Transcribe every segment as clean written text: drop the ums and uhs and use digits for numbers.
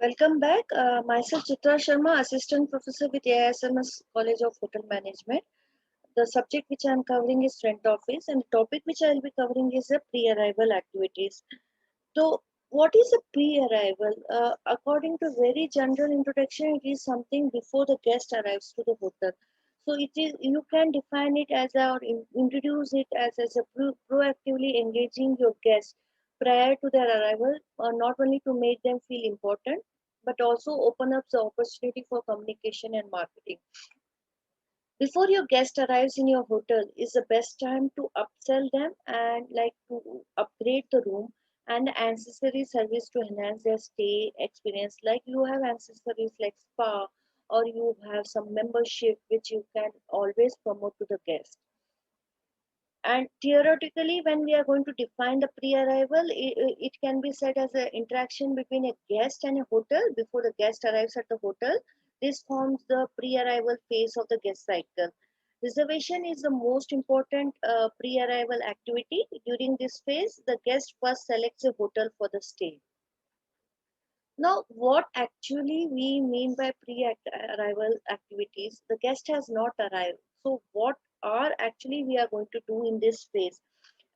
Welcome back. Myself Chitra Sharma, Assistant Professor with AISMS College of Hotel Management. The subject which I am covering is front office, and the topic which I will be covering is the pre-arrival activities. So, what is a pre-arrival? According to very general introduction, it is something before the guest arrives to the hotel. So, it is you can define it as or introduce it as a proactively engaging your guests prior to their arrival, not only to make them feel important, but also open up the opportunity for communication and marketing. Before your guest arrives in your hotel is the best time to upsell them and like to upgrade the room and ancillary service to enhance their stay experience. Like you have accessories like spa, or you have some membership which you can always promote to the guest. And theoretically, when we are going to define the pre-arrival, it can be said as an interaction between a guest and a hotel before the guest arrives at the hotel. This forms the pre-arrival phase of the guest cycle. Reservation is the most important pre-arrival activity. During this phase, the guest first selects a hotel for the stay. Now, what actually we mean by pre-arrival activities? The guest has not arrived. So, what are actually we are going to do in this phase?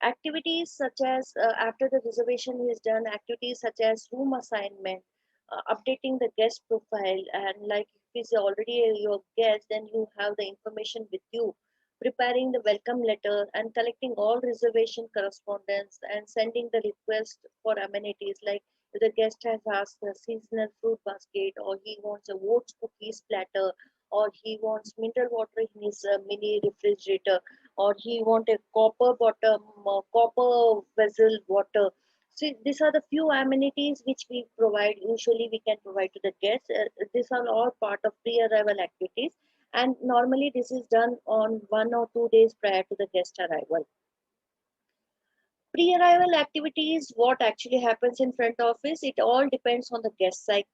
Activities such as after the reservation is done, activities such as room assignment, updating the guest profile, and like if it's already your guest, then you have the information with you. Preparing the welcome letter and collecting all reservation correspondence and sending the request for amenities like if the guest has asked a seasonal fruit basket, or he wants a oats cookies platter, or he wants mineral water in his mini refrigerator, or he want a copper bottom, copper vessel water. See, these are the few amenities which we provide. Usually, we can provide to the guests. These are all part of pre-arrival activities, and normally this is done on 1 or 2 days prior to the guest arrival. Pre-arrival activities, what actually happens in front office, it all depends on the guest cycle.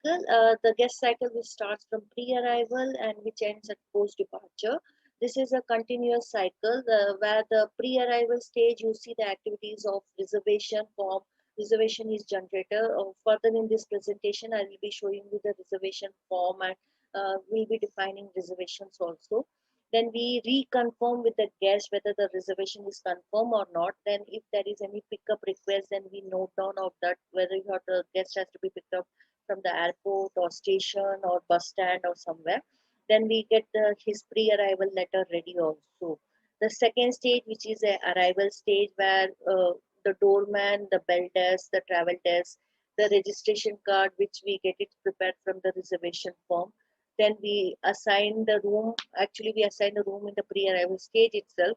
The guest cycle which starts from pre-arrival and which ends at post-departure. This is a continuous cycle where the pre-arrival stage you see the activities of reservation form. Reservation is generator. Further in this presentation, I will be showing you the reservation form, and we'll be defining reservations also. Then we reconfirm with the guest whether the reservation is confirmed or not. Then if there is any pickup request, then we note down of that whether your the guest has to be picked up from the airport or station or bus stand or somewhere. Then we get his pre-arrival letter ready also. The second stage, which is a arrival stage, where the doorman, the bell desk, the travel desk, the registration card, which we get it prepared from the reservation form. Then we assign the room. Actually, we assign the room in the pre-arrival stage itself.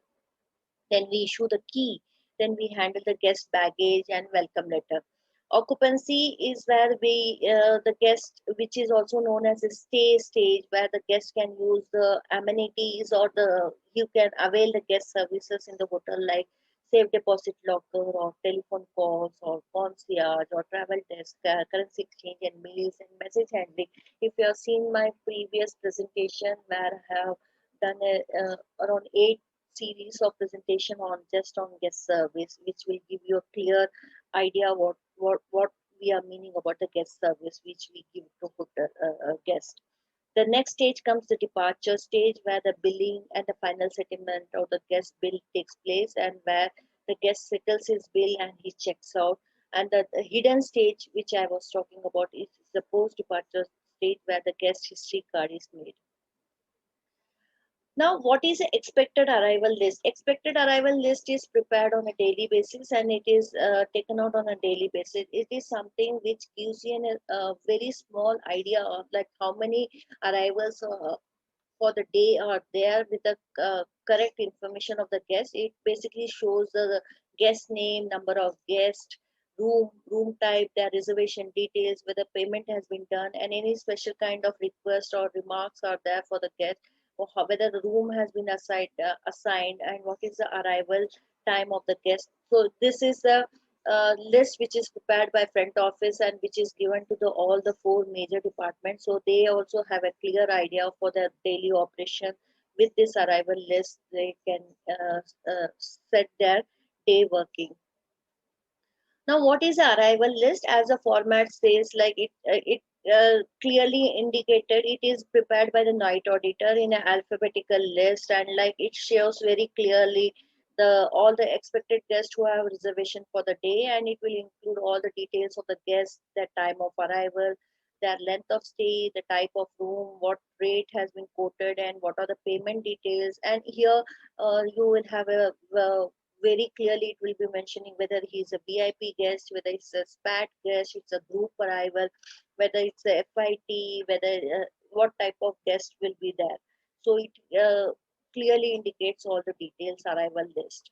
Then we issue the key. Then we handle the guest baggage and welcome letter. Occupancy is where the guest, which is also known as a stay stage, where the guest can use the amenities, or you can avail the guest services in the hotel like safe deposit locker or telephone calls or concierge or travel desk, currency exchange and meals and message handling. If you have seen my previous presentation where I have done around 8 series of presentation on just on guest service, which will give you a clear idea what we are meaning about the guest service which we give to hotel guest. The next stage comes the departure stage, where the billing and the final settlement of the guest bill takes place, and where the guest settles his bill and he checks out. And the hidden stage, which I was talking about, is the post departure stage, where the guest history card is made. Now, what is the expected arrival list? Expected arrival list is prepared on a daily basis, and it is taken out on a daily basis. It is something which gives you a very small idea of like how many arrivals for the day are there with the correct information of the guest. It basically shows the guest name, number of guests, room type, their reservation details, whether payment has been done, and any special kind of request or remarks are there for the guest, or whether the room has been assigned, and what is the arrival time of the guest. So this is the list which is prepared by front office and which is given to the all the four major departments, so they also have a clear idea for their daily operation. With this arrival list they can set their day working. Now, what is the arrival list? As the format says, like it clearly indicated. It is prepared by the night auditor in an alphabetical list, and like it shows very clearly the all the expected guests who have reservation for the day, and it will include all the details of the guests, their time of arrival, their length of stay, the type of room, what rate has been quoted, and what are the payment details. And here you will have a very clearly it will be mentioning whether he's a VIP guest, whether it's a SPAT guest, it's a group arrival, whether it's a FIT, whether what type of guest will be there. So it clearly indicates all the details arrival list.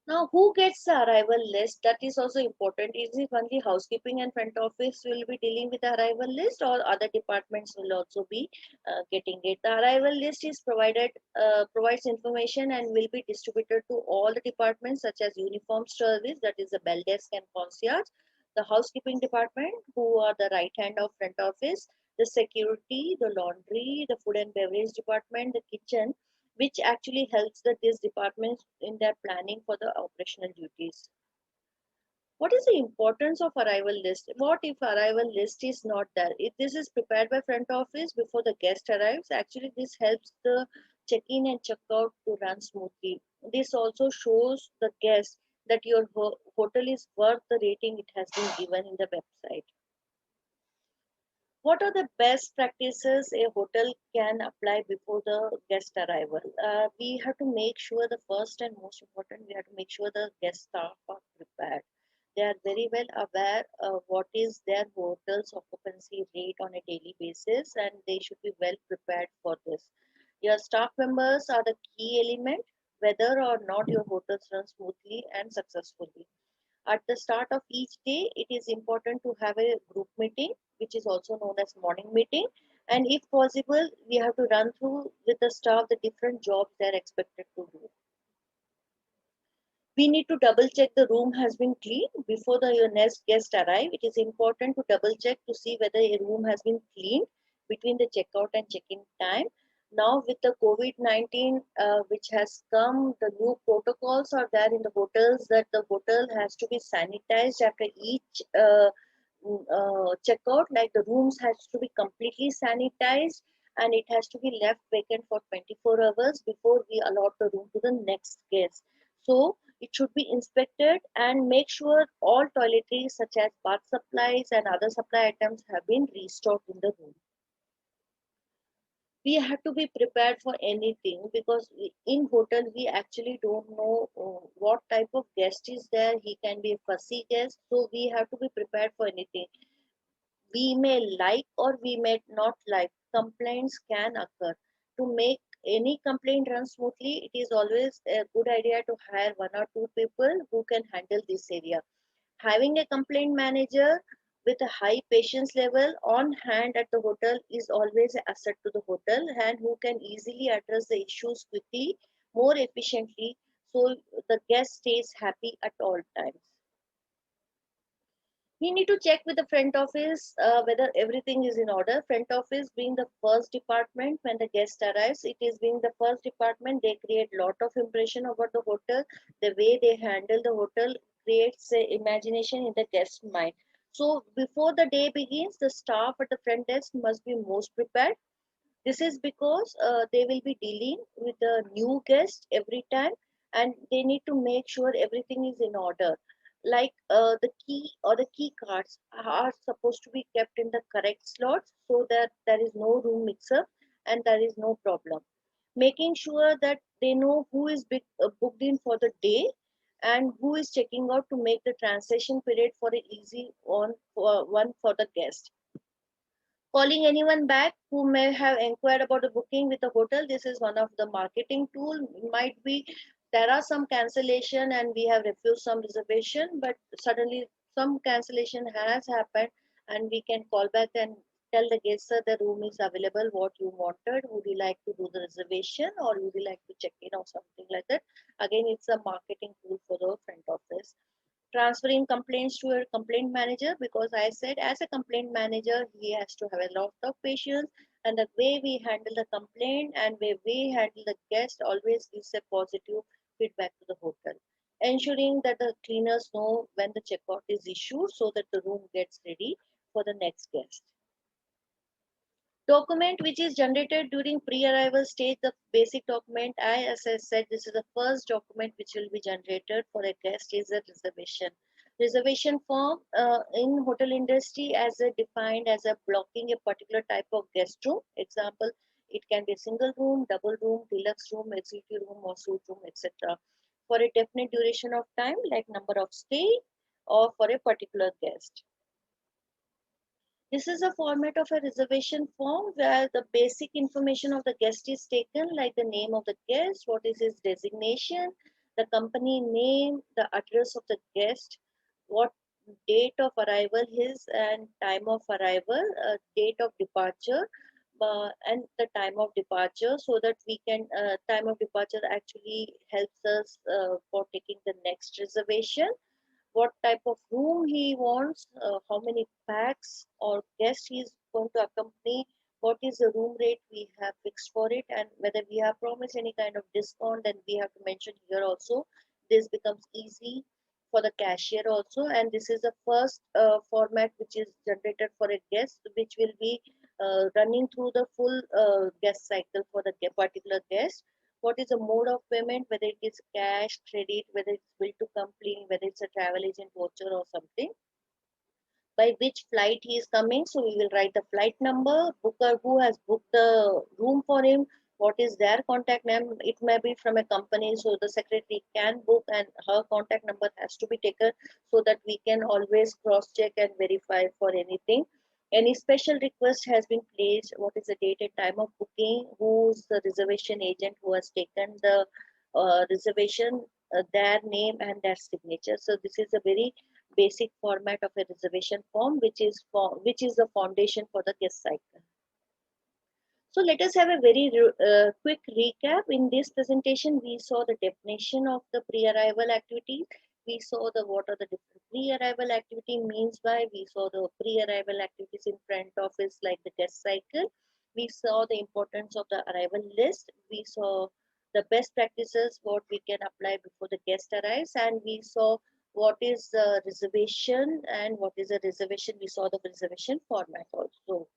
Now, who gets the arrival list? That is also important. Is it only housekeeping and front office will be dealing with the arrival list, or other departments will also be getting it? The arrival list is provides information and will be distributed to all the departments such as uniform service, that is the bell desk and concierge, the housekeeping department, who are the right hand of front office, the security, the laundry, the food and beverage department, the kitchen, which actually helps these departments in their planning for the operational duties. What is the importance of arrival list? What if arrival list is not there? If this is prepared by front office before the guest arrives, actually this helps the check-in and check-out to run smoothly. This also shows the guest that your hotel is worth the rating it has been given in the website. What are the best practices a hotel can apply before the guest arrival? We have to make sure the first and most important, we have to make sure the guest staff are prepared. They are very well aware of what is their hotel's occupancy rate on a daily basis, and they should be well prepared for this. Your staff members are the key element, whether or not your hotels run smoothly and successfully. At the start of each day, it is important to have a group meeting, which is also known as morning meeting. And if possible, we have to run through with the staff the different jobs they are expected to do. We need to double check the room has been cleaned before your next guest arrive. It is important to double check to see whether a room has been cleaned between the checkout and check-in time. Now with the COVID-19 which has come, the new protocols are there in the hotels that the hotel has to be sanitized after each checkout, like the rooms has to be completely sanitized, and it has to be left vacant for 24 hours before we allot the room to the next guest. So it should be inspected and make sure all toiletries such as bath supplies and other supply items have been restocked in the room. We have to be prepared for anything because in hotel we actually don't know what type of guest is there. He can be a fussy guest, so we have to be prepared for anything. We may like or we may not like. Complaints can occur. To make any complaint run smoothly, it is always a good idea to hire one or two people who can handle this area. Having a complaint manager with a high patience level on hand at the hotel is always an asset to the hotel, and who can easily address the issues quickly, more efficiently, so the guest stays happy at all times. We need to check with the front office whether everything is in order. Front office being the first department when the guest arrives, it is being the first department. They create lot of impression about the hotel. The way they handle the hotel creates a imagination in the guest mind. So before the day begins, the staff at the front desk must be most prepared. This is because they will be dealing with the new guest every time, and they need to make sure everything is in order. Like the key or the key cards are supposed to be kept in the correct slots so that there is no room mix up and there is no problem. Making sure that they know who is booked in for the day and who is checking out to make the transition period for an easy one for the guest. Calling anyone back who may have inquired about the booking with the hotel. This is one of the marketing tool. Might be there are some cancellation and we have refused some reservation, but suddenly some cancellation has happened and we can call back and tell the guest, sir, the room is available, what you wanted, would you like to do the reservation or would you like to check in or something like that. Again, it's a marketing tool for the front office. Transferring complaints to a complaint manager, because I said as a complaint manager he has to have a lot of patience, and the way we handle the complaint and way we handle the guest always gives a positive feedback to the hotel. Ensuring that the cleaners know when the checkout is issued so that the room gets ready for the next guest. Document which is generated during pre-arrival stage, the basic document, as I said, this is the first document which will be generated for a guest is a reservation. Reservation form in hotel industry as a defined as a blocking a particular type of guest room. Example, it can be single room, double room, deluxe room, executive room or suite room, etc. For a definite duration of time like number of stay or for a particular guest. This is a format of a reservation form where the basic information of the guest is taken, like the name of the guest, what is his designation, the company name, the address of the guest, what date of arrival his and time of arrival, date of departure, and the time of departure, so that we can time of departure actually helps us for taking the next reservation, what type of room he wants, how many packs or guests he is going to accompany, what is the room rate we have fixed for it, and whether we have promised any kind of discount, then we have to mention here also. This becomes easy for the cashier also, and this is the first format which is generated for a guest, which will be running through the full guest cycle for the particular guest. What is the mode of payment, whether it is cash, credit, whether it's bill to company, whether it's a travel agent voucher or something, by which flight he is coming. So we will write the flight number, booker who has booked the room for him, what is their contact name. It may be from a company, so the secretary can book and her contact number has to be taken so that we can always cross check and verify for anything. Any special request has been placed, what is the date and time of booking, who's the reservation agent who has taken the reservation, their name and their signature. So this is a very basic format of a reservation form, which is the foundation for the guest cycle. So let us have a very quick recap. In this presentation, we saw the definition of the pre-arrival activity. We saw the what are the different pre-arrival activity means by. We saw the pre-arrival activities in front office like the guest cycle. We saw the importance of the arrival list. We saw the best practices, what we can apply before the guest arrives, and we saw what is the reservation and what is a reservation. We saw the reservation format also.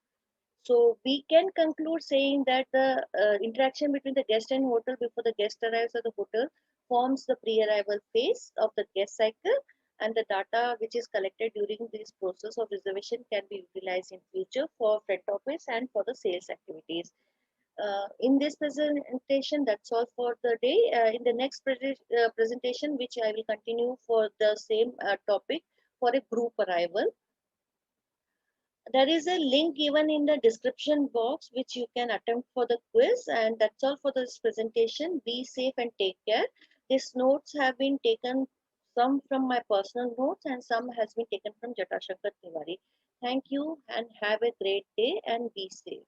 So we can conclude saying that the interaction between the guest and hotel before the guest arrives at the hotel forms the pre-arrival phase of the guest cycle, and the data which is collected during this process of reservation can be utilized in future for front office and for the sales activities. In this presentation, that's all for the day. In the next presentation, which I will continue for the same topic for a group arrival. There is a link given in the description box which you can attempt for the quiz, and that's all for this presentation. Be safe and take care. These notes have been taken, some from my personal notes and some has been taken from Jatashankar Tiwari. Thank you and have a great day and be safe.